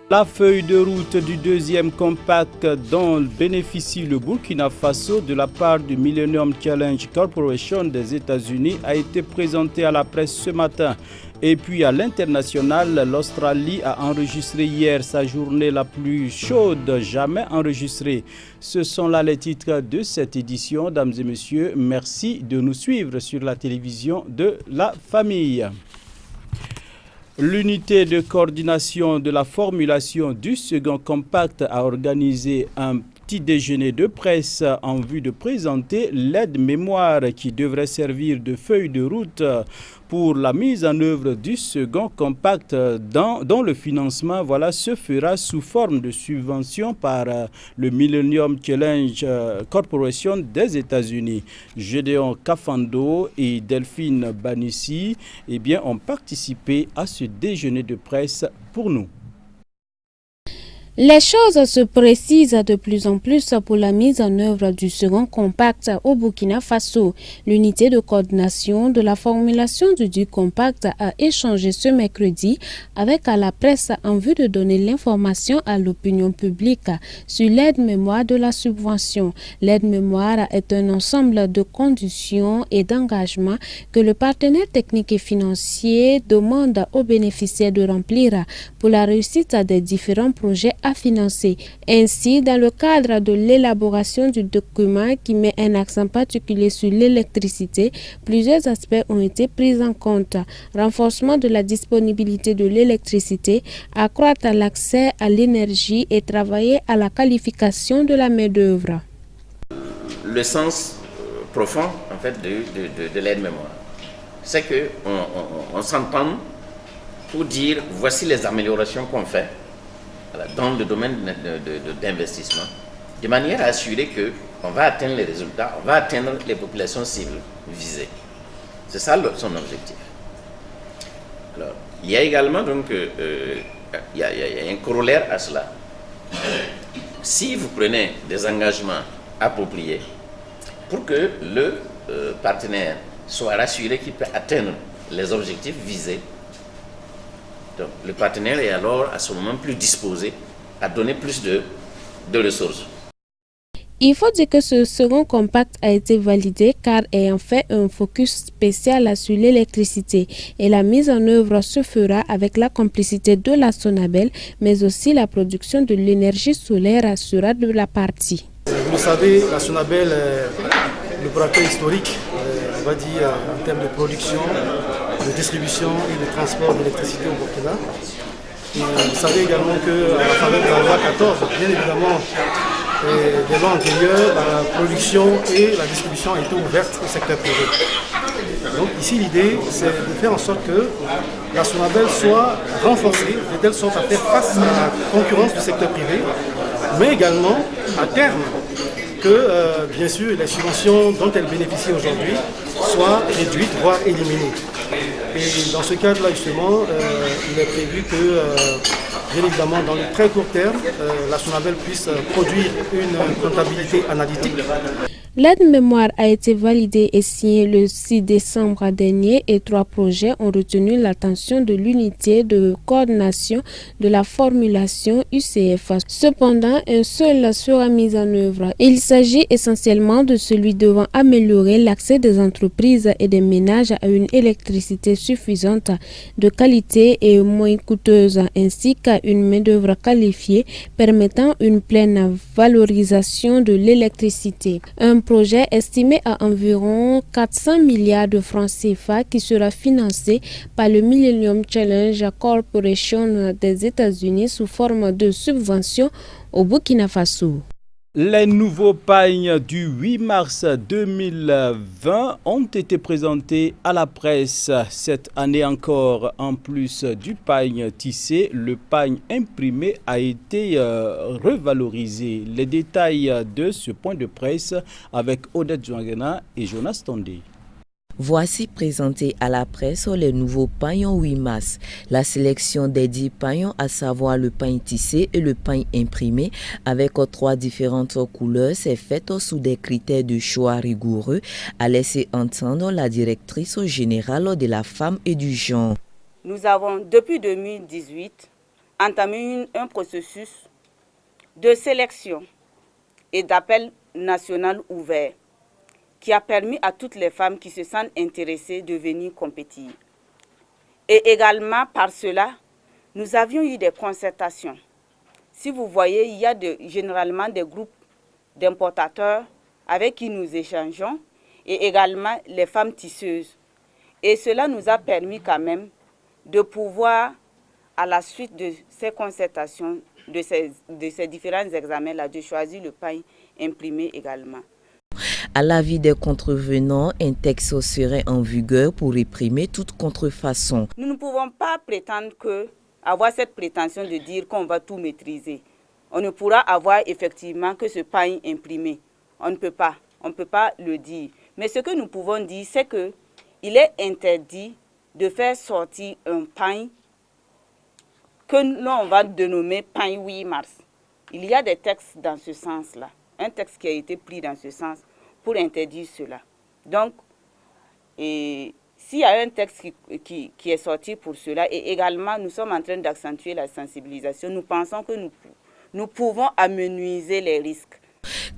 La feuille de route du deuxième compact dont bénéficie le Burkina Faso de la part du Millennium Challenge Corporation des États-Unis a été présentée à la presse ce matin. Et puis à l'international, l'Australie a enregistré hier sa journée la plus chaude jamais enregistrée. Ce sont là les titres de cette édition. Dames et messieurs, merci de nous suivre sur la télévision de la famille. L'unité de coordination de la formulation du second compact a organisé un petit déjeuner de presse en vue de présenter l'aide-mémoire qui devrait servir de feuille de route pour la mise en œuvre du second compact dont le financement se fera sous forme de subvention par le Millennium Challenge Corporation des États-Unis. Gédéon Kafando et Delphine Banissi ont participé à ce déjeuner de presse pour nous. Les choses se précisent de plus en plus pour la mise en œuvre du second compact au Burkina Faso. L'unité de coordination de la formulation du compact a échangé ce mercredi avec la presse en vue de donner l'information à l'opinion publique sur l'aide-mémoire de la subvention. L'aide-mémoire est un ensemble de conditions et d'engagements que le partenaire technique et financier demande aux bénéficiaires de remplir pour la réussite des différents projets à financer. Ainsi, dans le cadre de l'élaboration du document qui met un accent particulier sur l'électricité, plusieurs aspects ont été pris en compte. Renforcement de la disponibilité de l'électricité, accroître l'accès à l'énergie et travailler à la qualification de la main-d'œuvre. Le sens profond en fait de l'aide-mémoire, c'est qu'on s'entend pour dire voici les améliorations qu'on fait dans le domaine d'investissement, de manière à assurer qu'on va atteindre les résultats, on va atteindre les populations cibles visées. C'est ça son objectif. Alors, il y a également donc, il y a un corollaire à cela. Si vous prenez des engagements appropriés pour que le partenaire soit rassuré qu'il peut atteindre les objectifs visés, donc, le partenaire est alors à ce moment plus disposé à donner plus de ressources. Il faut dire que ce second compact a été validé car ayant fait un focus spécial sur l'électricité et la mise en œuvre se fera avec la complicité de la Sonabel, mais aussi la production de l'énergie solaire sera de la partie. Vous le savez, la Sonabel est le braquet historique, on va dire, en termes de production, de distribution et de transport d'électricité au Burkina. Et vous savez également qu'à la faveur de la loi 14, bien évidemment, des lois antérieures, la production et la distribution ont été ouvertes au secteur privé. Donc ici l'idée c'est de faire en sorte que la Sonabel soit renforcée de telle sorte à faire face à la concurrence du secteur privé, mais également à terme que bien sûr les subventions dont elle bénéficie aujourd'hui soient réduites, voire éliminées. Et dans ce cadre-là, justement, il est prévu que, bien évidemment, dans le très court terme, la Sonabel puisse produire une comptabilité analytique. L'aide-mémoire a été validée et signée le 6 décembre dernier et 3 projets ont retenu l'attention de l'unité de coordination de la formulation UCF. Cependant, un seul sera mis en œuvre. Il s'agit essentiellement de celui devant améliorer l'accès des entreprises et des ménages à une électricité suffisante, de qualité et moins coûteuse, ainsi qu'à une main-d'œuvre qualifiée permettant une pleine valorisation de l'électricité. Un projet estimé à environ 400 milliards de francs CFA qui sera financé par le Millennium Challenge Corporation des États-Unis sous forme de subvention au Burkina Faso. Les nouveaux pagnes du 8 mars 2020 ont été présentés à la presse. Cette année encore, en plus du pagne tissé, le pagne imprimé a été revalorisé. Les détails de ce point de presse avec Odette Zouangena et Jonas Tondé. Voici présenté à la presse les nouveaux pagnons 8 mars. La sélection des 10 pagnons, à savoir le pagne tissé et le pagne imprimé, avec 3 différentes couleurs, s'est faite sous des critères de choix rigoureux, a laissé entendre la directrice générale de la femme et du genre. Nous avons, depuis 2018, entamé un processus de sélection et d'appel national ouvert qui a permis à toutes les femmes qui se sentent intéressées de venir compétir. Et également, par cela, nous avions eu des concertations. Si vous voyez, il y a généralement des groupes d'importateurs avec qui nous échangeons et également les femmes tisseuses. Et cela nous a permis quand même de pouvoir, à la suite de ces concertations, de ces différents examens-là, de choisir le pain imprimé également. À l'avis des contrevenants, un texte serait en vigueur pour réprimer toute contrefaçon. Nous ne pouvons pas prétendre avoir cette prétention de dire qu'on va tout maîtriser. On ne pourra avoir effectivement que ce pain imprimé. On ne peut pas le dire. Mais ce que nous pouvons dire, c'est qu'il est interdit de faire sortir un pain que l'on va dénommer pain 8 mars. Il y a des textes dans ce sens-là. Un texte qui a été pris dans ce sens pour interdire cela. Donc, s'il y a un texte qui est sorti pour cela, et également nous sommes en train d'accentuer la sensibilisation, nous pensons que nous pouvons amenuiser les risques.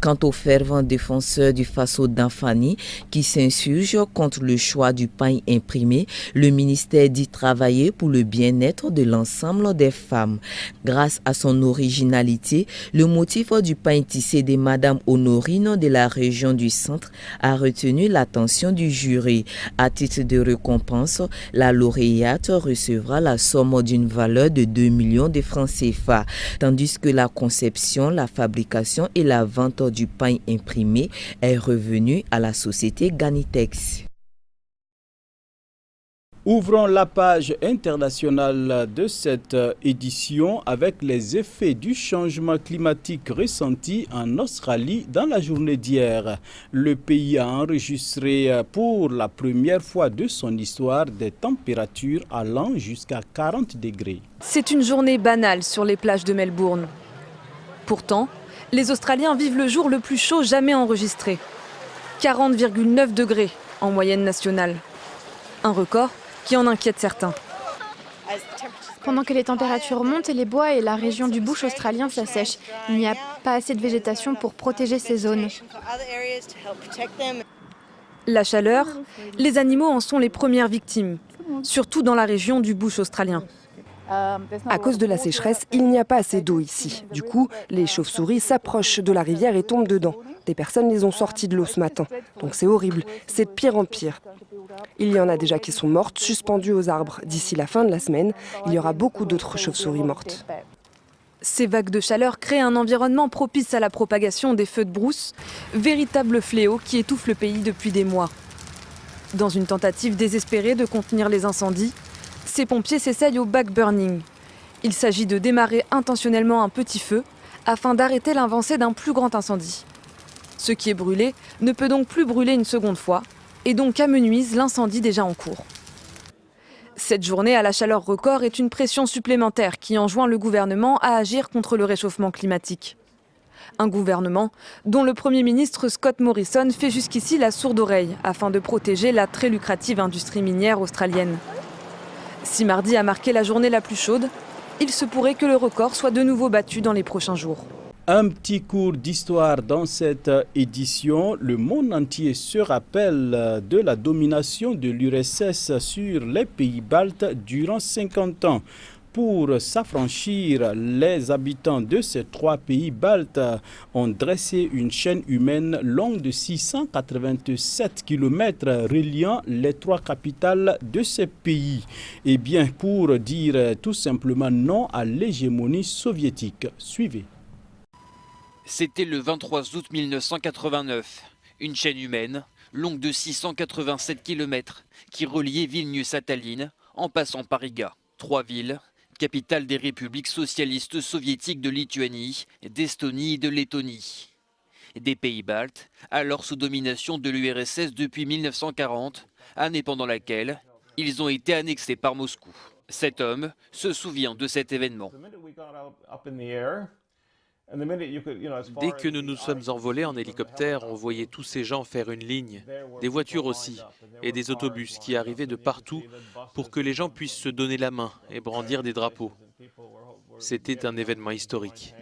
Quant aux fervents défenseurs du Faso d'Anfani qui s'insurgent contre le choix du pain imprimé, le ministère dit travailler pour le bien-être de l'ensemble des femmes. Grâce à son originalité, le motif du pain tissé de Madame Honorine de la région du Centre a retenu l'attention du jury. À titre de récompense, la lauréate recevra la somme d'une valeur de 2 millions de francs CFA, tandis que la conception, la fabrication et la vente du pain imprimé est revenu à la société Ganitex. Ouvrons la page internationale de cette édition avec les effets du changement climatique ressenti en Australie dans la journée d'hier. Le pays a enregistré pour la première fois de son histoire des températures allant jusqu'à 40 degrés. C'est une journée banale sur les plages de Melbourne. Pourtant, les Australiens vivent le jour le plus chaud jamais enregistré. 40,9 degrés en moyenne nationale. Un record qui en inquiète certains. Pendant que les températures montent, les bois et la région du bush australien s'assèchent. Il n'y a pas assez de végétation pour protéger ces zones. La chaleur, les animaux en sont les premières victimes, surtout dans la région du bush australien. À cause de la sécheresse, il n'y a pas assez d'eau ici. Du coup, les chauves-souris s'approchent de la rivière et tombent dedans. Des personnes les ont sorties de l'eau ce matin. Donc c'est horrible, c'est de pire en pire. Il y en a déjà qui sont mortes, suspendues aux arbres. D'ici la fin de la semaine, il y aura beaucoup d'autres chauves-souris mortes. Ces vagues de chaleur créent un environnement propice à la propagation des feux de brousse, véritable fléau qui étouffe le pays depuis des mois. Dans une tentative désespérée de contenir les incendies, ces pompiers s'essayent au backburning. Il s'agit de démarrer intentionnellement un petit feu afin d'arrêter l'avancée d'un plus grand incendie. Ce qui est brûlé ne peut donc plus brûler une seconde fois et donc amenuise l'incendie déjà en cours. Cette journée à la chaleur record est une pression supplémentaire qui enjoint le gouvernement à agir contre le réchauffement climatique. Un gouvernement dont le Premier ministre Scott Morrison fait jusqu'ici la sourde oreille afin de protéger la très lucrative industrie minière australienne. Si mardi a marqué la journée la plus chaude, il se pourrait que le record soit de nouveau battu dans les prochains jours. Un petit cours d'histoire dans cette édition. Le monde entier se rappelle de la domination de l'URSS sur les pays baltes durant 50 ans. Pour s'affranchir, les habitants de ces 3 pays baltes ont dressé une chaîne humaine longue de 687 km reliant les 3 capitales de ces pays. Eh bien, pour dire tout simplement non à l'hégémonie soviétique. Suivez. C'était le 23 août 1989. Une chaîne humaine longue de 687 km qui reliait Vilnius à Tallinn en passant par Riga. 3 villes, capitale des républiques socialistes soviétiques de Lituanie, d'Estonie et de Lettonie. Des pays baltes, alors sous domination de l'URSS depuis 1940, année pendant laquelle ils ont été annexés par Moscou. Cet homme se souvient de cet événement. Dès que nous nous sommes envolés en hélicoptère, on voyait tous ces gens faire une ligne, des voitures aussi, et des autobus qui arrivaient de partout pour que les gens puissent se donner la main et brandir des drapeaux. C'était un événement historique.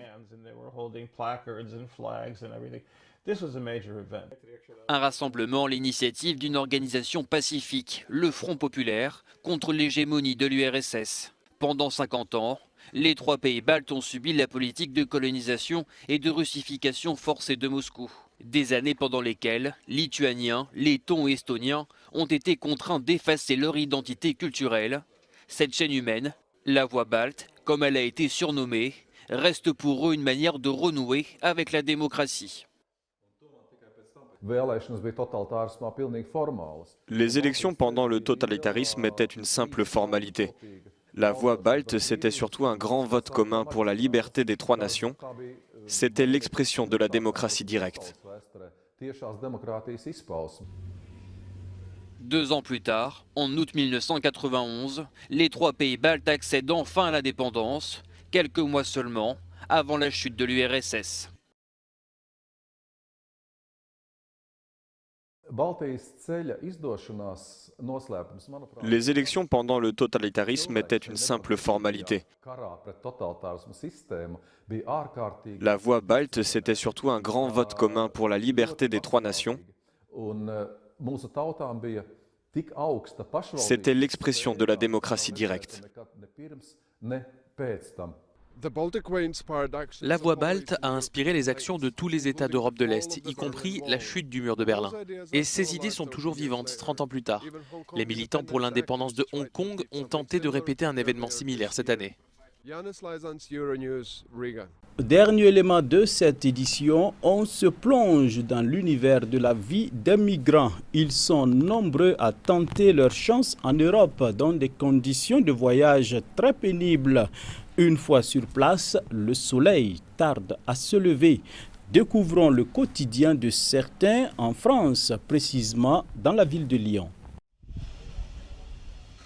Un rassemblement à l'initiative d'une organisation pacifique, le Front populaire, contre l'hégémonie de l'URSS. Pendant 50 ans, les 3 pays baltes ont subi la politique de colonisation et de russification forcée de Moscou. Des années pendant lesquelles Lituaniens, Lettons et Estoniens ont été contraints d'effacer leur identité culturelle. Cette chaîne humaine, la Voie balte, comme elle a été surnommée, reste pour eux une manière de renouer avec la démocratie. Les élections pendant le totalitarisme étaient une simple formalité. La Voie balte, c'était surtout un grand vote commun pour la liberté des 3 nations. C'était l'expression de la démocratie directe. 2 ans plus tard, en août 1991, les 3 pays baltes accèdent enfin à l'indépendance, quelques mois seulement avant la chute de l'URSS. Les élections pendant le totalitarisme étaient une simple formalité. La Voie balte, c'était surtout un grand vote commun pour la liberté des 3 nations. C'était l'expression de la démocratie directe. La Voie balte a inspiré les actions de tous les États d'Europe de l'Est, y compris la chute du mur de Berlin. Et ces idées sont toujours vivantes, 30 ans plus tard. Les militants pour l'indépendance de Hong Kong ont tenté de répéter un événement similaire cette année. Dernier élément de cette édition, on se plonge dans l'univers de la vie des migrants. Ils sont nombreux à tenter leur chance en Europe dans des conditions de voyage très pénibles. Une fois sur place, le soleil tarde à se lever. Découvrons le quotidien de certains en France, précisément dans la ville de Lyon.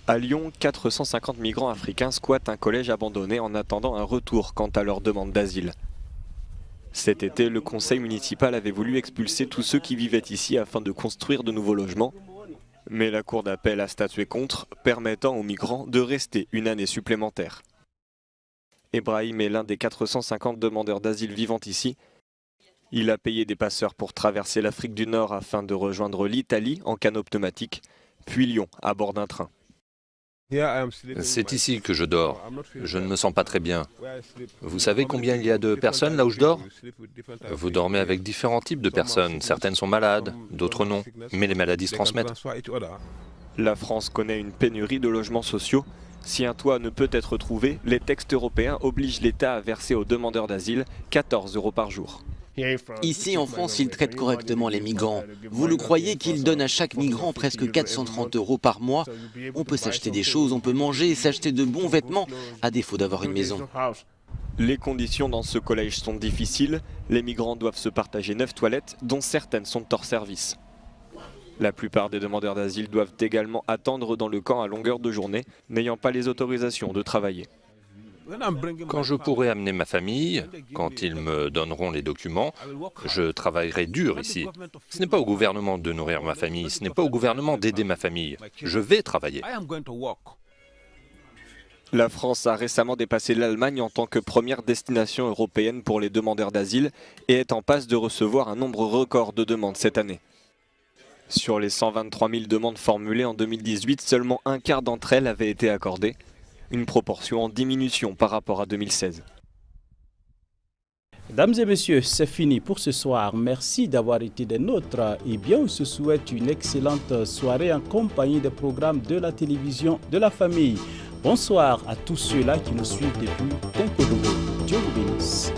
À Lyon, 450 migrants africains squattent un collège abandonné en attendant un retour quant à leur demande d'asile. Cet été, le conseil municipal avait voulu expulser tous ceux qui vivaient ici afin de construire de nouveaux logements. Mais la cour d'appel a statué contre, permettant aux migrants de rester une année supplémentaire. Ibrahim est l'un des 450 demandeurs d'asile vivant ici. Il a payé des passeurs pour traverser l'Afrique du Nord afin de rejoindre l'Italie en canot pneumatique, puis Lyon à bord d'un train. C'est ici que je dors. Je ne me sens pas très bien. Vous savez combien il y a de personnes là où je dors? Vous dormez avec différents types de personnes. Certaines sont malades, d'autres non. Mais les maladies se transmettent. La France connaît une pénurie de logements sociaux. Si un toit ne peut être trouvé, les textes européens obligent l'État à verser aux demandeurs d'asile 14 € par jour. Ici en France, ils traitent correctement les migrants. Vous le croyez qu'ils donnent à chaque migrant presque 430 € par mois? On peut s'acheter des choses, on peut manger et s'acheter de bons vêtements, à défaut d'avoir une maison. Les conditions dans ce collège sont difficiles. Les migrants doivent se partager 9 toilettes, dont certaines sont hors service. La plupart des demandeurs d'asile doivent également attendre dans le camp à longueur de journée, n'ayant pas les autorisations de travailler. Quand je pourrai amener ma famille, quand ils me donneront les documents, je travaillerai dur ici. Ce n'est pas au gouvernement de nourrir ma famille, ce n'est pas au gouvernement d'aider ma famille. Je vais travailler. La France a récemment dépassé l'Allemagne en tant que première destination européenne pour les demandeurs d'asile et est en passe de recevoir un nombre record de demandes cette année. Sur les 123 000 demandes formulées en 2018, seulement un quart d'entre elles avaient été accordées, une proportion en diminution par rapport à 2016. Mesdames et messieurs, c'est fini pour ce soir. Merci d'avoir été des nôtres. Et bien, on se souhaite une excellente soirée en compagnie des programmes de la télévision de la famille. Bonsoir à tous ceux-là qui nous suivent depuis Tinkodogo. Dieu vous bénisse.